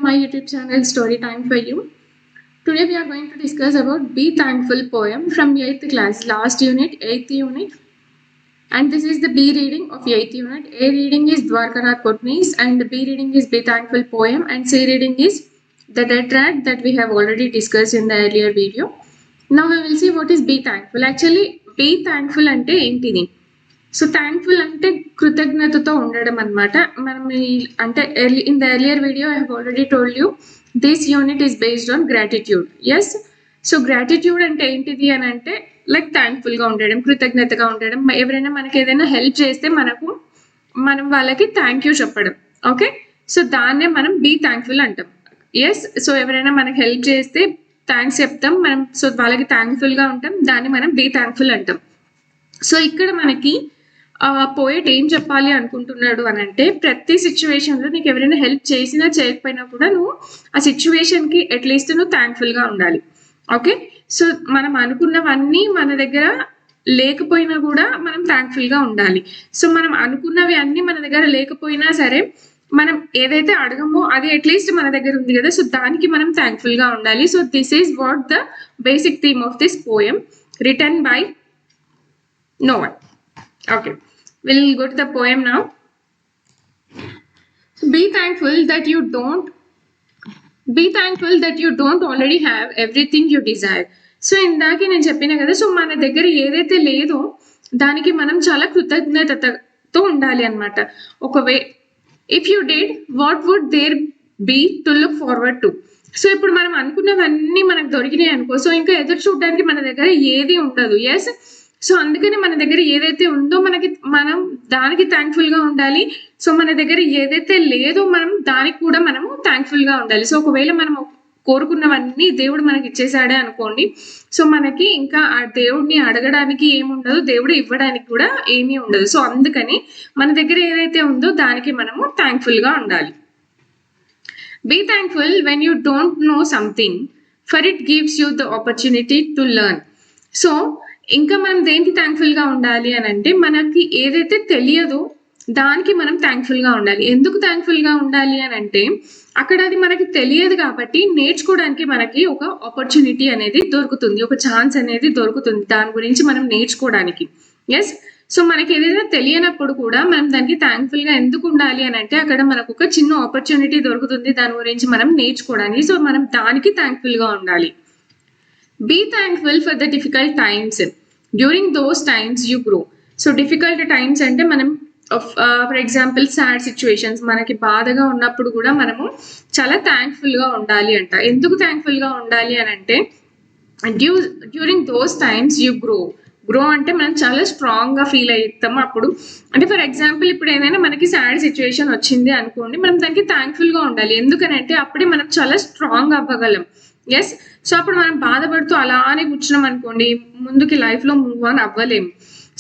my YouTube channel Story Time for You. Today we are going to discuss about Be Thankful poem from 8th class, last unit, 8th unit. And this is the B reading of 8th unit. A reading is Dwarkanath Kotnis and B reading is Be Thankful poem and C reading is The Dead Rat that we have already discussed in the earlier video. Now we will see what is Be Thankful. Actually, Be Thankful ante entidi. So thankful అంటే కృతజ్ఞతతో ఉండడం అనమాట. మనం అంటే in the earlier video I have already told you this unit is based on gratitude. Yes, so gratitude అంటే ఏంటిది అని అంటే లైక్ థ్యాంక్ఫుల్గా ఉండడం, కృతజ్ఞతగా ఉండడం. ఎవరైనా మనకి ఏదైనా హెల్ప్ చేస్తే మనం వాళ్ళకి థ్యాంక్ యూ చెప్పడం. ఓకే, సో దాన్నే మనం బీ థ్యాంక్ఫుల్ అంటాం. ఎస్, సో ఎవరైనా మనకి హెల్ప్ చేస్తే థ్యాంక్స్ చెప్తాం మనం, సో వాళ్ళకి థ్యాంక్ఫుల్గా ఉంటాం, దాన్ని మనం బీ థ్యాంక్ఫుల్ అంటాం. సో ఇక్కడ మనకి పోయెట్ ఏం చెప్పాలి అనుకుంటున్నాడు అని అంటే ప్రతి సిచ్యువేషన్లో నీకు ఎవరైనా హెల్ప్ చేసినా చేయకపోయినా కూడా నువ్వు ఆ సిచ్యువేషన్కి అట్లీస్ట్ నువ్వు థ్యాంక్ఫుల్గా ఉండాలి. ఓకే, సో మనం అనుకున్నవన్నీ మన దగ్గర లేకపోయినా కూడా మనం థ్యాంక్ఫుల్గా ఉండాలి. సో మనం అనుకున్నవి అన్నీ మన దగ్గర లేకపోయినా సరే మనం ఏదైతే అడగమో అది అట్లీస్ట్ మన దగ్గర ఉంది కదా, సో దానికి మనం థ్యాంక్ఫుల్గా ఉండాలి. So this is what the basic theme of this poem written by no one. Okay, we'll go to the poem now. Be thankful that you don't already have everything you desire. So ఇందాకే నేను చెప్పిన కదా, so మన దగ్గర ఏదైతే లేదో దానికి మనం చాలా కృతజ్ఞతతో ఉండాలి అనమాట. ఒకవే if you did what would there be to look forward to. So ఇప్పుడు మనం అనుకున్నవన్నీ మనకు దొరికినాయి అనుకో, సో ఇంకా ఎదురు చూడడానికి మన దగ్గర ఏది ఉండదు. ఎస్, సో అందుకని మన దగ్గర ఏదైతే ఉందో మనం దానికి థ్యాంక్ఫుల్గా ఉండాలి. సో మన దగ్గర ఏదైతే లేదో దానికి కూడా మనము థ్యాంక్ఫుల్గా ఉండాలి. సో ఒకవేళ మనం కోరుకున్నవన్నీ దేవుడు మనకి ఇచ్చేసాడే అనుకోండి, సో మనకి ఇంకా ఆ దేవుడిని అడగడానికి ఏముండదు, దేవుడు ఇవ్వడానికి కూడా ఏమీ ఉండదు. సో అందుకని మన దగ్గర ఏదైతే ఉందో దానికి మనము థ్యాంక్ఫుల్గా ఉండాలి. Be thankful when you don't know something for it gives you the opportunity to learn. So ఇంకా మనం దేనికి థ్యాంక్ఫుల్గా ఉండాలి అని అంటే మనకి ఏదైతే తెలియదో దానికి మనం థ్యాంక్ఫుల్గా ఉండాలి. ఎందుకు థ్యాంక్ఫుల్గా ఉండాలి అని అంటే అక్కడ అది మనకి తెలియదు కాబట్టి నేర్చుకోవడానికి మనకి ఒక ఆపర్చునిటీ అనేది దొరుకుతుంది, ఒక ఛాన్స్ అనేది దొరుకుతుంది దాని గురించి మనం నేర్చుకోవడానికి. ఎస్, సో మనకి ఏదైనా తెలియనప్పుడు కూడా మనం దానికి థ్యాంక్ఫుల్గా ఎందుకు ఉండాలి అని అంటే అక్కడ మనకు ఒక చిన్న ఆపర్చునిటీ దొరుకుతుంది దాని గురించి మనం నేర్చుకోవడానికి. సో మనం దానికి థ్యాంక్ఫుల్గా ఉండాలి. Be thankful for the difficult times. During those times you grow. So difficult times అంటే మనం ఫర్ ఎగ్జాంపుల్ సాడ్ సిచ్యువేషన్స్, మనకి బాధగా ఉన్నప్పుడు కూడా మనము చాలా థ్యాంక్ఫుల్గా ఉండాలి అంట. ఎందుకు థ్యాంక్ఫుల్గా ఉండాలి అని అంటే during those times you grow అంటే మనం చాలా స్ట్రాంగ్గా ఫీల్ అవుతాము అప్పుడు. అంటే ఫర్ ఎగ్జాంపుల్ ఇప్పుడు ఏదైనా మనకి సాడ్ సిచ్యువేషన్ వచ్చింది అనుకోండి, మనం దానికి థ్యాంక్ఫుల్గా ఉండాలి. ఎందుకనంటే అప్పుడే మనం చాలా స్ట్రాంగ్ అవ్వగలం. ఎస్, సో అప్పుడు మనం బాధపడుతూ అలానే కూర్చున్నాం అనుకోండి, ముందుకి లైఫ్లో మూవ్ ఆన్ అవ్వలేము.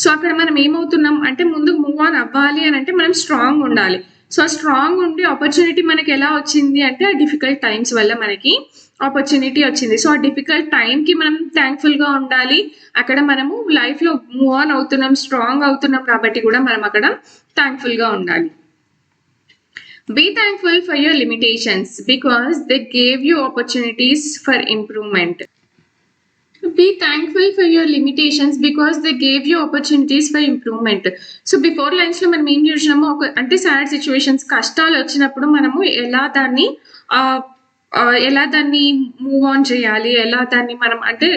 సో అక్కడ మనం ఏమవుతున్నాం అంటే ముందుకు మూవ్ ఆన్ అవ్వాలి అని అంటే మనం స్ట్రాంగ్ ఉండాలి. సో ఆ స్ట్రాంగ్ ఉండి ఆపర్చునిటీ మనకి ఎలా వచ్చింది అంటే ఆ డిఫికల్ట్ టైమ్స్ వల్ల మనకి ఆపర్చునిటీ వచ్చింది. సో ఆ డిఫికల్ట్ టైంకి మనం థ్యాంక్ఫుల్గా ఉండాలి. అక్కడ మనము లైఫ్లో మూవ్ ఆన్ అవుతున్నాం, స్ట్రాంగ్ అవుతున్నాం కాబట్టి కూడా మనం అక్కడ థ్యాంక్ఫుల్గా ఉండాలి. Be thankful for your limitations because they gave you opportunities for improvement. Be thankful for your limitations because they gave you opportunities for improvement. So before lines లో మనం ఏం చూసినామో అంటే సాడ్ సిచ్యువేషన్స్, కష్టాలు వచ్చినప్పుడు మనము ఎలా దాన్ని మూవ్ ఆన్ చేయాలి, ఎలా దాన్ని మనం అంటే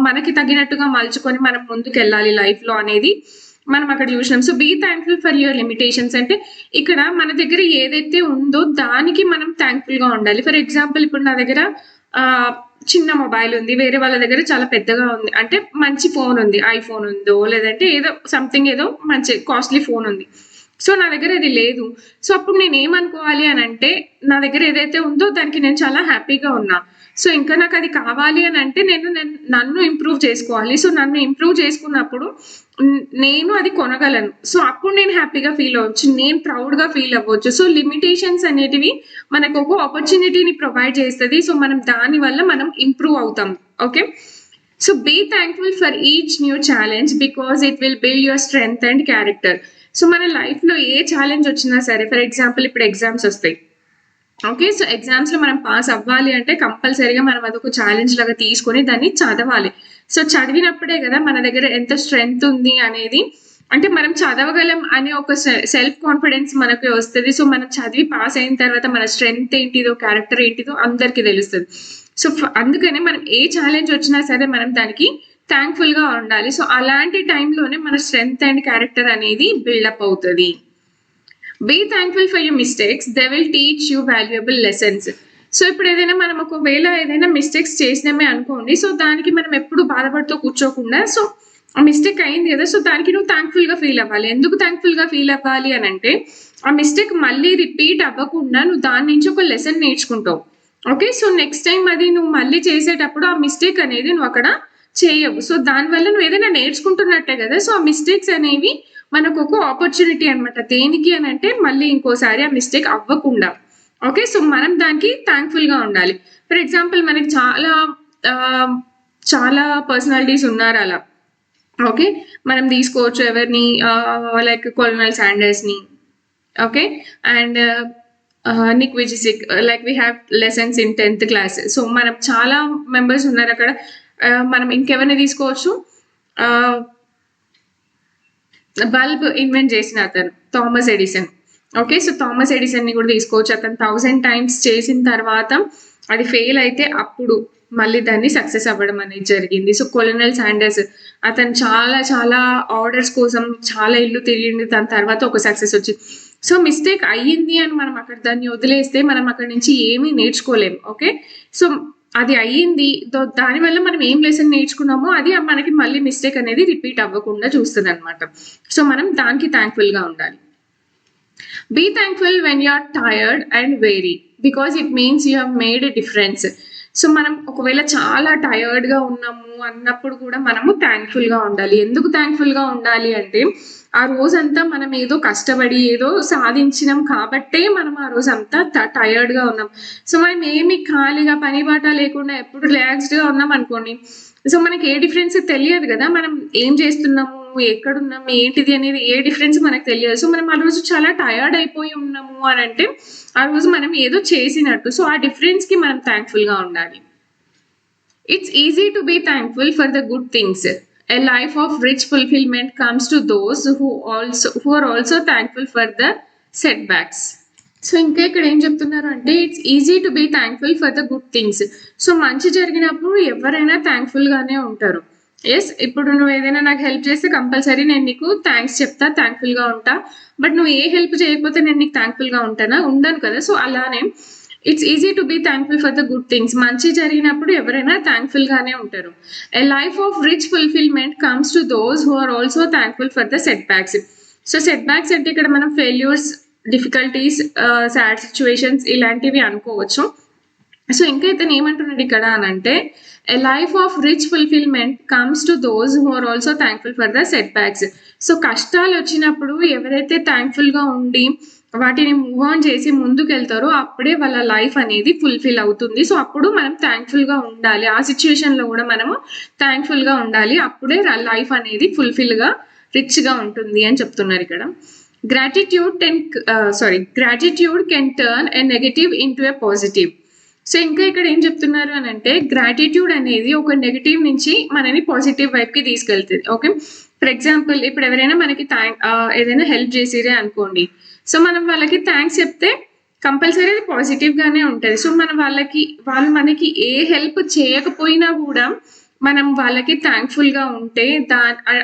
మనకి తగినట్టుగా మలుచుకొని మనం ముందుకు వెళ్ళాలి లైఫ్లో అనేది మనం అక్కడ చూసినాం. So be thankful for your limitations అంటే ఇక్కడ మన దగ్గర ఏదైతే ఉందో దానికి మనం థ్యాంక్ఫుల్గా ఉండాలి. ఫర్ ఎగ్జాంపుల్ ఇప్పుడు నా దగ్గర చిన్న మొబైల్ ఉంది, వేరే వాళ్ళ దగ్గర చాలా పెద్దగా ఉంది, అంటే మంచి ఫోన్ ఉంది, ఐఫోన్ ఉందో లేదంటే ఏదో సంథింగ్ ఏదో మంచి కాస్ట్లీ ఫోన్ ఉంది. సో నా దగ్గర అది లేదు. సో అప్పుడు నేను ఏమనుకోవాలి అని అంటే నా దగ్గర ఏదైతే ఉందో దానికి నేను చాలా హ్యాపీగా ఉన్నా. సో ఇంకా నాకు అది కావాలి అని అంటే నన్ను ఇంప్రూవ్ చేసుకోవాలి. సో నన్ను ఇంప్రూవ్ చేసుకున్నప్పుడు నేను అది కొనగలను. సో అప్పుడు నేను హ్యాపీగా ఫీల్ అవ్వచ్చు, నేను ప్రౌడ్గా ఫీల్ అవ్వచ్చు. సో లిమిటేషన్స్ అనేటివి మనకు ఒక ఆపర్చునిటీని ప్రొవైడ్ చేస్తుంది. సో మనం దానివల్ల మనం ఇంప్రూవ్ అవుతాం. Okay, so be thankful for each new challenge because it will build your strength and character. So మన లైఫ్లో ఏ ఛాలెంజ్ వచ్చినా సరే, ఫర్ ఎగ్జాంపుల్ ఇప్పుడు ఎగ్జామ్స్ వస్తాయి, ఓకే. సో ఎగ్జామ్స్‌లో మనం పాస్ అవ్వాలి అంటే కంపల్సరీగా మనం అదొక ఛాలెంజ్ లాగా తీసుకొని దాన్ని చదవాలి. సో చదివినప్పుడే గదా మన దగ్గర ఎంత స్ట్రెంగ్త్ ఉంది అనేది అంటే మనం చదవగలం అనే ఒక సెల్ఫ్ కాన్ఫిడెన్స్ మనకి వస్తది. సో మనం చదివి పాస్ అయిన తర్వాత మన స్ట్రెంగ్త్ ఏంటిదో, క్యారెక్టర్ ఏంటిదో అందరికి తెలుస్తది. సో అందుకనే మనం ఏ ఛాలెంజ్ వచ్చినా సరే మనం దానికి థాంక్‌ఫుల్‌గా ఉండాలి. సో అలాంటి టైంలోనే మన స్ట్రెంగ్త్ అండ్ క్యారెక్టర్ అనేది బిల్డప్ అవుతది. Be thankful for your mistakes. They will teach you valuable lessons. So ఇప్పుడు ఏదైనా మనం ఒకవేళ ఏదైనా మిస్టేక్స్ చేసినామే అనుకోండి. సో దానికి మనం ఎప్పుడు బాధపడుతూ కూర్చోకుండా సో ఆ మిస్టేక్ అయింది గదా! సో దానికి నువ్వు థాంక్‌ఫుల్‌గా ఫీల్ అవ్వాలి. ఎందుకు థాంక్‌ఫుల్‌గా ఫీల్ అవ్వాలి అనంటే, ఆ మిస్టేక్ మళ్ళీ రిపీట్ అవ్వకుండా నువ్వు దాని నుంచి ఒక లెసన్ నేర్చుకుంటావు. ఓకే. సో నెక్స్ట్ టైమ్ అది నువ్వు మళ్ళీ చేసేటప్పుడు ఆ మిస్టేక్ అనేది నువ్వు అక్కడ చేయవు. సో దానివల్ల నువ్వు ఏదైనా నేర్చుకుంటున్నట్టే గదా! సో ఆ మిస్టేక్స్ అనేవి మనకొక ఆపర్చునిటీ అన్నమాట. దేనికి అనంటే మళ్ళీ ఇంకోసారి ఆ మిస్టేక్ అవ్వకుండా. ఓకే. సో మనం దానికి థాంక్‌ఫుల్‌గా ఉండాలి. ఫర్ ఎగ్జాంపుల్ మనకి ఆహ్, చాలా పర్సనాలిటీస్ ఉన్నారలా. ఓకే. మనం తీసుకోవచ్చు ఎవరిని లైక్ కొలోనల్ శాండర్స్‌ని. Okay. And Nick Vujicic like we have lessons in 10థ్ క్లాస్. సో మనం చాలా మెంబర్స్ ఉన్నారక్కడ. మనం ఇంకెవరిని తీసుకోవచ్చు. ఆహ్, బల్బ్ ఇన్వెంట్ చేసిన అతను Thomas Edison. Okay. So Thomas ఎడిసన్‌ని కూడా తీసుకోవచ్చు. అతను 1000 టైమ్స్ చేసిన తర్వాత అది ఫెయిల్ అయితే అప్పుడు మళ్ళీ దాన్ని సక్సెస్ అవ్వడం అనేది జరిగింది. సో కొలోనల్ శాండర్స్ అతను చాలా చాలా ఆర్డర్స్ కోసం చాలా ఇల్లు తిరిగిండు. దాని తర్వాత ఒక సక్సెస్ వచ్చింది. సో మిస్టేక్ అయ్యింది అని మనం అక్కడ దాన్ని వదిలేస్తే మనం అక్కడి నుంచి ఏమీ నేర్చుకోలేము. ఓకే. సో అది అయ్యింది. దానివల్ల మనం ఏం లెసన్ నేర్చుకున్నామో అది మనకి మళ్ళీ మిస్టేక్ అనేది రిపీట్ అవ్వకుండా చూస్తదనమాట. సో మనం దానికి థాంక్‌ఫుల్‌గా ఉండాలి. Be thankful when you are tired and very because it means you have made a difference. So మనం ఒకవేళ చాలా టైర్డ్‌గా ఉన్నాము అన్నప్పుడు కూడా మనము థాంక్‌ఫుల్‌గా ఉండాలి. ఎందుకు థాంక్‌ఫుల్‌గా ఉండాలి అంటే, ఆ రోజంతా మనం ఏదో కష్టపడి ఏదో సాధించినాం కాబట్టే మనం ఆ రోజంతా టైర్డ్‌గా ఉన్నాం. సో మనం ఏమి ఖాళీగా పని పాట లేకుండా ఎప్పుడు రిలాక్స్డ్‌గా ఉన్నామనుకోండి, సో మనకి ఏ డిఫరెన్స్ తెలియదు గదా! మనం ఏం చేస్తున్నాము, ఎక్కడున్నాము, ఏంటిది అనేది ఏ డిఫరెన్స్ మనకు తెలియదు. సో మనం ఆ రోజు చాలా టైర్డ్ అయిపోయి ఉన్నాము అనంటే, ఆ రోజు మనం ఏదో చేసినట్టు. సో ఆ డిఫరెన్స్‌కి మనం థాంక్‌ఫుల్‌గా ఉండాలి. It's easy to be thankful for the good things. A life of rich fulfillment comes to those who are also thankful for the setbacks. So ఇంకా ఇక్కడ ఏం చెప్తున్నారు అంటే it's easy to be thankful for the good things. So మంచి జరిగినప్పుడు ఎవరైనా థాంక్‌ఫుల్‌గానే ఉంటారు. యెస్. ఇప్పుడు నువ్వు ఏదైనా నాకు హెల్ప్ చేస్తే కంపల్సరీ నేను నీకు థాంక్స్ చెప్తా, థాంక్‌ఫుల్‌గా ఉంటా. బట్ నువ్వు ఏ హెల్ప్ చేయకపోతే నేను నీకు థాంక్‌ఫుల్‌గా ఉంటానా? ఉండను కదా! సో అలానే it's easy to be thankful for the good things. మంచి జరిగినప్పుడు ఎవరైనా థాంక్‌ఫుల్‌గానే ఉంటారు. A life of rich fulfilment comes to those who are also thankful for the setbacks. So setbacks అంటే ఇక్కడ మనం ఫెయిల్యూర్స్, డిఫికల్టీస్, సాడ్ సిట్యుయేషన్స్ ఇలాంటివి అనుకోవచ్చు. సో ఇంకా ఇతను ఏమంటున్నాడు ఇక్కడ అనంటే, a life of rich fulfilment comes to those who are also thankful for the setbacks. So కష్టాలొచ్చినప్పుడు ఎవరైతే థాంక్‌ఫుల్‌గా ఉండి వాటిని మూవ్ ఆన్ చేసి ముందుకెళ్తారో అప్పుడే వాళ్ళ లైఫ్ అనేది ఫుల్‌ఫిల్ అవుతుంది. సో అప్పుడు మనం థాంక్‌ఫుల్‌గా ఉండాలి. ఆ సిట్యుయేషన్‌లో గూడా మనము థాంక్‌ఫుల్‌గా ఉండాలి. అప్పుడే లైఫ్ అనేది ఫుల్‌ఫిల్‌గా, రిచ్‌గా ఉంటుంది అని చెప్తున్నారిక్కడ. Gratitude can turn a negative into a positive. So ఇంకా ఇక్కడ ఏం చెప్తున్నారు అనంటే గ్రాటిట్యూడ్ అనేది ఒక నెగెటివ్ నుంచి మనని పాజిటివ్ వైపుకి తీసుకెళ్తది. ఓకే. ఫర్ ఎగ్జాంపుల్ ఇప్పుడు ఎవరైనా మనకి ఏదైనా హెల్ప్ చేసిర్రే అనుకోండి. సో మనం వాళ్ళకి థాంక్స్ చెప్తే కంపల్సరీ అది పాజిటివ్ గానే ఉంటది. సో మనం వాళ్ళు మనకి ఏ హెల్ప్ చేయకపోయినా గూడా మనం వాళ్ళకి థాంక్‌ఫుల్‌గా ఉంటే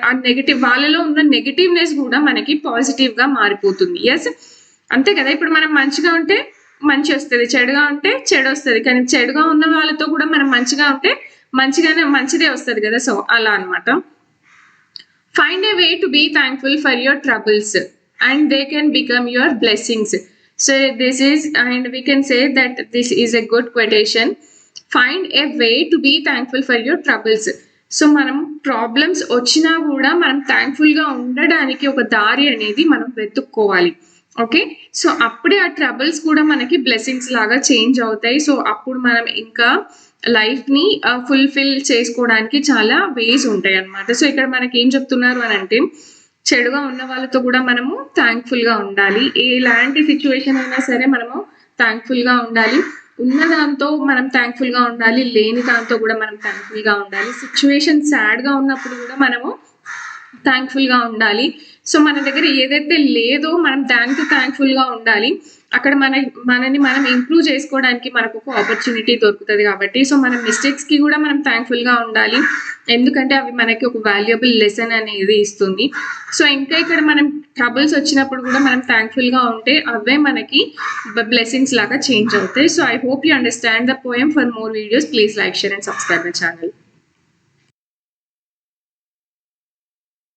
ఆ నెగెటివ్ వాళ్ళలో ఉన్న నెగెటివ్‌నెస్ గూడా మనకి పాజిటివ్‌గా మారిపోతుంది. యెస్. అంతే కదా! ఇప్పుడు మనం మంచిగా ఉంటే మంచొస్తది. చెడుగా ఉంటే చెడొస్తది. కానీ చెడుగా ఉన్న వాళ్ళతో కూడా మనం మంచిగా ఉంటే మంచిదే వస్తది గదా! సో అలా అన్నమాట. Find a way to be thankful for your troubles and they can become your blessings. So and we can say that this is a good quotation. Find a way to be thankful for your troubles. So మనం problems వచ్చినా గూడా మనం థాంక్‌ఫుల్‌గా ఉండడానికి ఒక దారి అనేది మనం వెతుక్కోవాలి. ఓకే. సో అప్పుడే ఆ ట్రబుల్స్ కూడా మనకి బ్లెస్సింగ్స్ లాగా చేంజ్ అవుతాయి. సో అప్పుడు మనం ఇంకా లైఫ్‌ని ఫుల్‌ఫిల్ చేసుకోవడానికి చాలా వేస్ ఉంటాయన్నమాట. సో ఇక్కడ మనకేం చెప్తున్నారు అనంటే, చెడుగా ఉన్న వాళ్ళతో కూడా మనము థాంక్‌ఫుల్‌గా ఉండాలి. ఎలాంటి సిట్యుయేషన్ అయినా సరే మనము థ్యాంక్ఫుల్గా ఉండాలి. ఉన్న దాంతో మనం థ్యాంక్ఫుల్గా ఉండాలి, లేని దాంతో కూడా మనం థ్యాంక్ఫుల్గా ఉండాలి. సిచ్యువేషన్ సాడ్గా ఉన్నప్పుడు కూడా మనము థ్యాంక్ఫుల్గా ఉండాలి. సో మన దగ్గర ఏదైతే లేదో మనం దానికి థ్యాంక్ఫుల్గా ఉండాలి. అక్కడ మనని మనం ఇంప్రూవ్ చేసుకోవడానికి మనకు ఒక ఆపర్చునిటీ దొరుకుతుంది కాబట్టి సో మన మిస్టేక్స్కి కూడా మనం థ్యాంక్ఫుల్గా ఉండాలి. ఎందుకంటే అవి మనకి ఒక వాల్యుయబుల్ లెసన్ అనేది ఇస్తుంది. సో ఇంకా ఇక్కడ మనం ట్రబుల్స్ వచ్చినప్పుడు కూడా మనం థ్యాంక్ఫుల్గా ఉంటే అవే మనకి బ్లెస్సింగ్స్ లాగా చేంజ్ అవుతాయి. So I hope you understand the poem. For more videos please like, share and subscribe my channel.